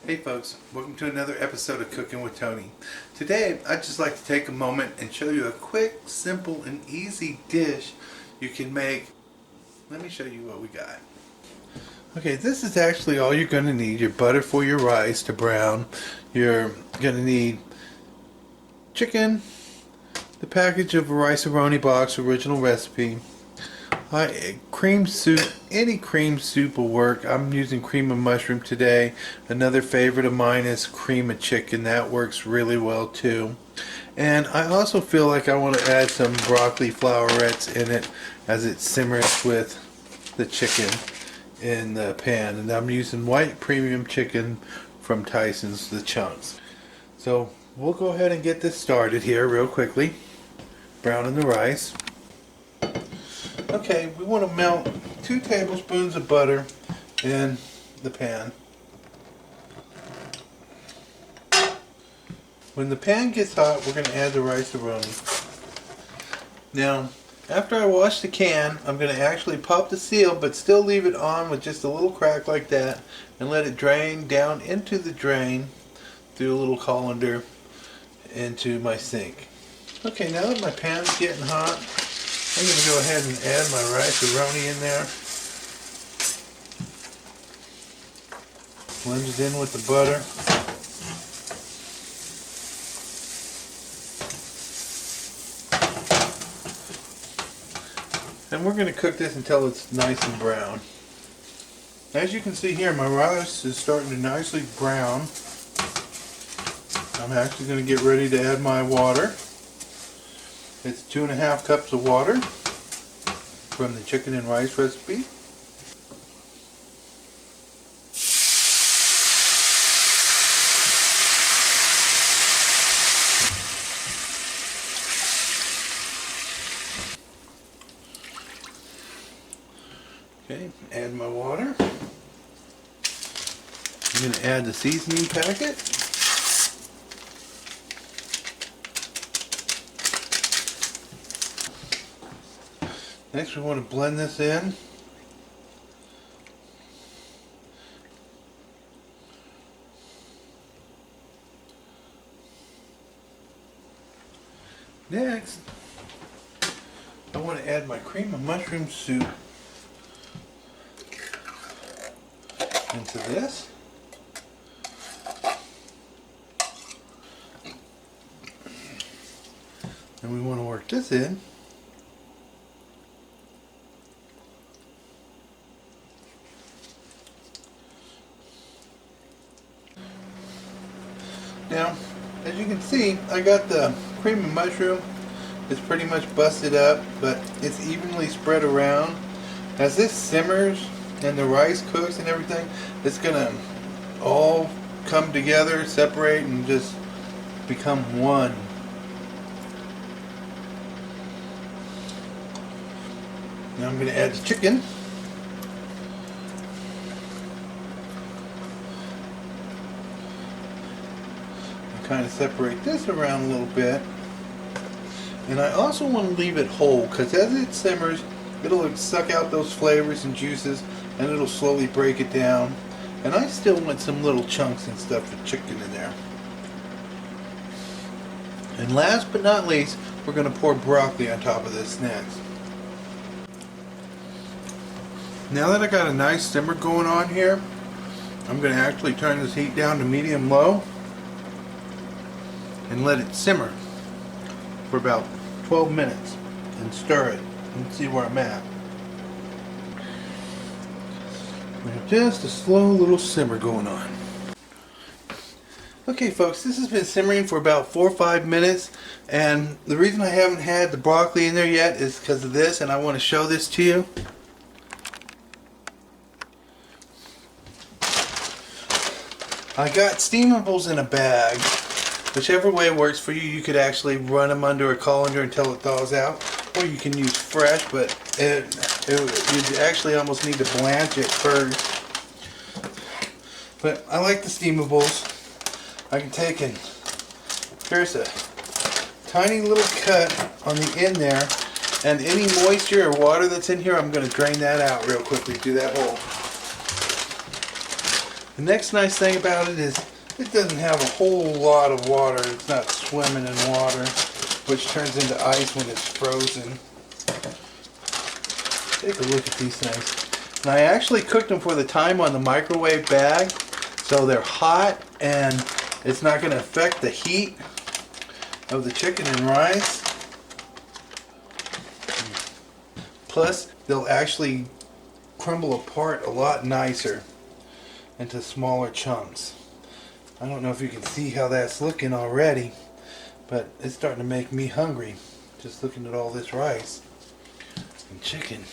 Hey folks, welcome to another episode of Cooking with Tony. Today I'd just like to take a moment and show you a quick, simple, and easy dish you can make. Let me show you what we got. Okay, this is actually all you're going to need. Your butter for your rice to brown. You're going to need chicken, the package of Rice A Roni box original recipe, cream soup. Any cream soup will work. I'm using cream of mushroom today. Another favorite of mine is cream of chicken. That works really well too. And I also feel like I want to add some broccoli flowerets in it as it simmers with the chicken in the pan. And I'm using white premium chicken from Tyson's, the chunks. So we'll go ahead and get this started here real quickly. Browning the rice. Okay, we want to melt 2 tablespoons of butter in the pan. When the pan gets hot, we're going to add the Rice A Roni. Now, after I wash the can, I'm going to actually pop the seal, but still leave it on with just a little crack like that, and let it drain down into the drain through a little colander into my sink. Okay, now that my pan's getting hot, I'm going to go ahead and add my Rice A Roni in there. Blend it in with the butter. And we're going to cook this until it's nice and brown. As you can see here, my rice is starting to nicely brown. I'm actually going to get ready to add my water. It's 2.5 cups of water from the chicken and rice recipe. Okay, add my water. I'm going to add the seasoning packet. Next we want to blend this in. Next, I want to add my cream of mushroom soup into this. And we want to work this in. Now, as you can see, I got the cream of mushroom. It's pretty much busted up, but it's evenly spread around. As this simmers and the rice cooks and everything, it's gonna all come together, separate, and just become one. Now I'm gonna add the chicken. Kind of separate this around a little bit, and I also want to leave it whole because as it simmers it'll suck out those flavors and juices and it'll slowly break it down, and I still want some little chunks and stuff of chicken in there. And last but not least, we're going to pour broccoli on top of this next. Now that I got a nice simmer going on here, I'm going to actually turn this heat down to medium-low and let it simmer for about 12 minutes and stir it and see where I'm at. We have just a slow little simmer going on. Okay folks, this has been simmering for about 4 or 5 minutes, and the reason I haven't had the broccoli in there yet is because of this, and I want to show this to you. I got steamables in a bag. Whichever way works for you, you could actually run them under a colander until it thaws out, or you can use fresh, but you actually almost need to blanch it first. But I like the steamables. I can take and there's a tiny little cut on the end there, and any moisture or water that's in here, I'm going to drain that out real quickly through that hole. The next nice thing about it is it doesn't have a whole lot of water. It's not swimming in water, which turns into ice when it's frozen. Take a look at these things. And I actually cooked them for the time on the microwave bag, so they're hot and it's not going to affect the heat of the chicken and rice. Plus, they'll actually crumble apart a lot nicer into smaller chunks. I don't know if you can see how that's looking already, but it's starting to make me hungry just looking at all this rice and chicken.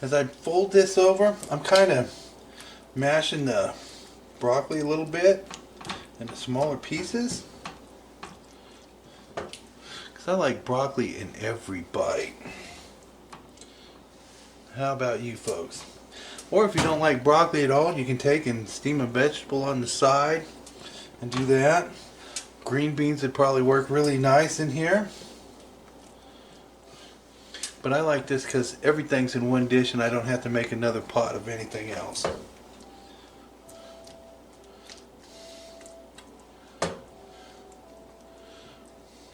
As I fold this over, I'm kind of mashing the broccoli a little bit into smaller pieces, because I like broccoli in every bite. How about you folks? Or if you don't like broccoli at all, you can take and steam a vegetable on the side and do that. Green beans would probably work really nice in here. But I like this because everything's in one dish and I don't have to make another pot of anything else.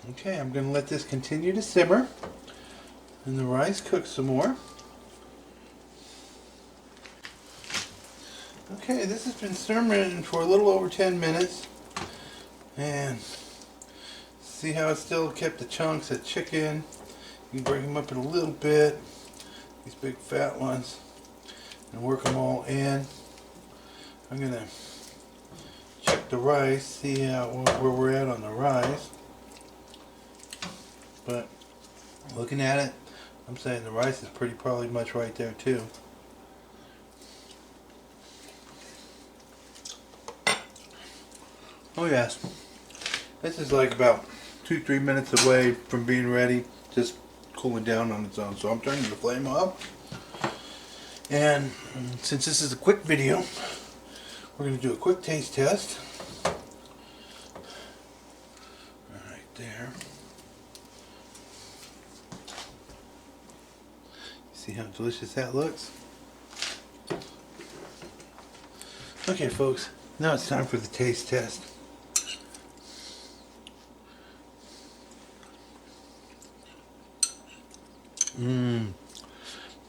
Okay, I'm going to let this continue to simmer and the rice cook some more. Okay, this has been simmering for a little over 10 minutes. And see how it still kept the chunks of chicken. You can break them up in a little bit, these big fat ones, and work them all in. I'm going to check the rice, see where we're at on the rice. But looking at it, I'm saying the rice is probably much right there too. Oh yes, this is like about 2-3 minutes away from being ready, just cooling down on its own. So I'm turning the flame up, and since this is a quick video, we're going to do a quick taste test. Right there. See how delicious that looks? Okay folks, now it's time for the taste test.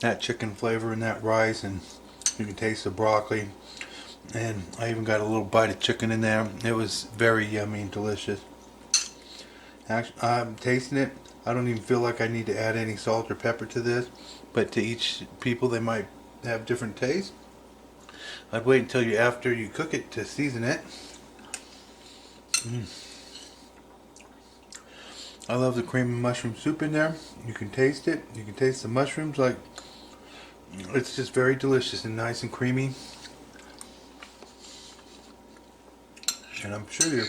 That chicken flavor in that rice, and you can taste the broccoli, and I even got a little bite of chicken in there. It was very yummy and delicious. Actually, I'm tasting it. I don't even feel like I need to add any salt or pepper to this, but to each people they might have different tastes. I'd wait until after you cook it to season it. I love the cream and mushroom soup in there. You can taste it. You can taste the mushrooms. Like, it's just very delicious and nice and creamy. And I'm sure your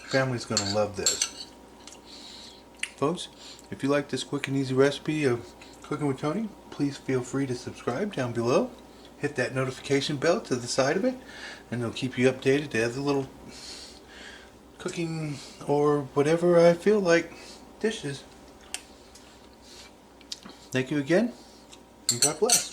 family's going to love this. Folks, if you like this quick and easy recipe of Cooking with Tony, please feel free to subscribe down below. Hit that notification bell to the side of it, and it'll keep you updated to other little cooking or whatever I feel like dishes. Thank you again, and God bless.